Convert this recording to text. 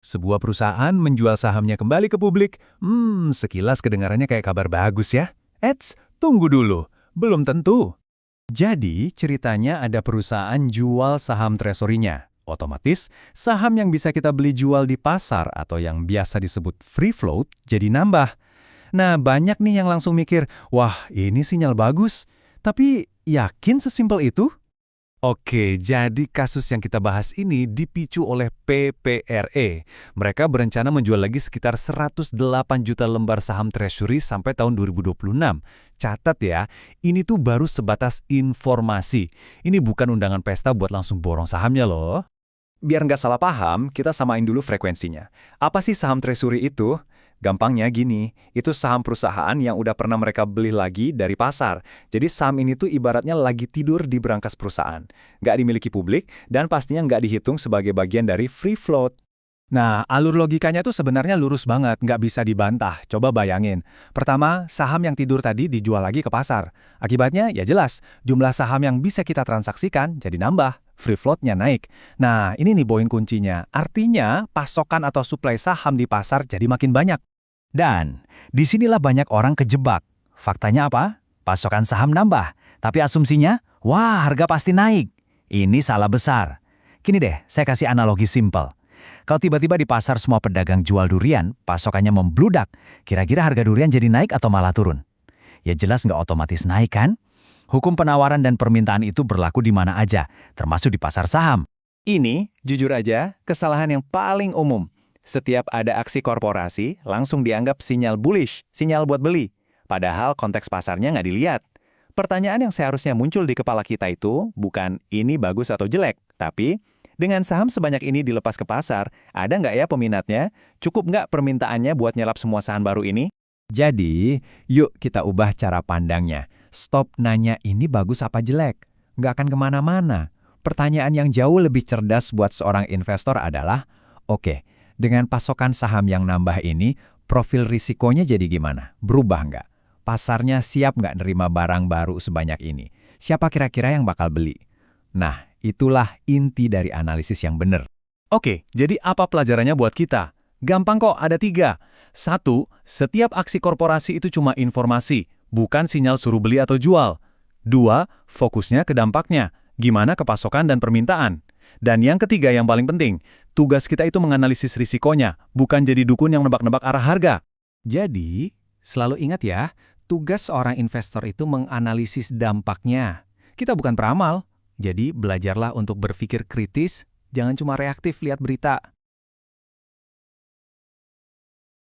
Sebuah perusahaan menjual sahamnya kembali ke publik. Sekilas kedengarannya kayak kabar bagus ya. Eits, tunggu dulu. Belum tentu. Jadi, ceritanya ada perusahaan jual saham treasury-nya. Otomatis, saham yang bisa kita beli jual di pasar atau yang biasa disebut free float jadi nambah. Nah, banyak nih yang langsung mikir, wah ini sinyal bagus. Tapi, yakin sesimpel itu? Oke, jadi kasus yang kita bahas ini dipicu oleh PPRE. Mereka berencana menjual lagi sekitar 108 juta lembar saham treasury sampai tahun 2026. Catat ya, ini tuh baru sebatas informasi. Ini bukan undangan pesta buat langsung borong sahamnya loh. Biar nggak salah paham, kita samain dulu frekuensinya. Apa sih saham treasury itu? Gampangnya gini, itu saham perusahaan yang udah pernah mereka beli lagi dari pasar. Jadi saham ini tuh ibaratnya lagi tidur di berangkas perusahaan. Nggak dimiliki publik, dan pastinya nggak dihitung sebagai bagian dari free float. Nah, alur logikanya tuh sebenarnya lurus banget, nggak bisa dibantah. Coba bayangin. Pertama, saham yang tidur tadi dijual lagi ke pasar. Akibatnya, ya jelas, jumlah saham yang bisa kita transaksikan jadi nambah. Free float-nya naik. Nah, ini nih poin kuncinya. Artinya, pasokan atau suplai saham di pasar jadi makin banyak. Dan, disinilah banyak orang kejebak. Faktanya apa? Pasokan saham nambah. Tapi asumsinya, wah harga pasti naik. Ini salah besar. Gini deh, saya kasih analogi simpel. Kalau tiba-tiba di pasar semua pedagang jual durian, pasokannya membludak, kira-kira harga durian jadi naik atau malah turun? Ya jelas nggak otomatis naik kan? Hukum penawaran dan permintaan itu berlaku di mana aja, termasuk di pasar saham. Ini, jujur aja, kesalahan yang paling umum. Setiap ada aksi korporasi, langsung dianggap sinyal bullish, sinyal buat beli. Padahal konteks pasarnya nggak dilihat. Pertanyaan yang seharusnya muncul di kepala kita itu bukan ini bagus atau jelek, tapi dengan saham sebanyak ini dilepas ke pasar, ada nggak ya peminatnya? Cukup nggak permintaannya buat nyelap semua saham baru ini? Jadi, yuk kita ubah cara pandangnya. Stop nanya ini bagus apa jelek. Nggak akan kemana-mana. Pertanyaan yang jauh lebih cerdas buat seorang investor adalah, oke, dengan pasokan saham yang nambah ini, profil risikonya jadi gimana? Berubah nggak? Pasarnya siap nggak nerima barang baru sebanyak ini? Siapa kira-kira yang bakal beli? Nah, itulah inti dari analisis yang benar. Oke, jadi apa pelajarannya buat kita? Gampang kok, ada 3. 1, setiap aksi korporasi itu cuma informasi, bukan sinyal suruh beli atau jual. 2, fokusnya ke dampaknya, gimana ke pasokan dan permintaan. Dan yang ketiga yang paling penting, tugas kita itu menganalisis risikonya, bukan jadi dukun yang nebak-nebak arah harga. Jadi, selalu ingat ya, tugas seorang investor itu menganalisis dampaknya. Kita bukan peramal, jadi belajarlah untuk berpikir kritis, jangan cuma reaktif lihat berita.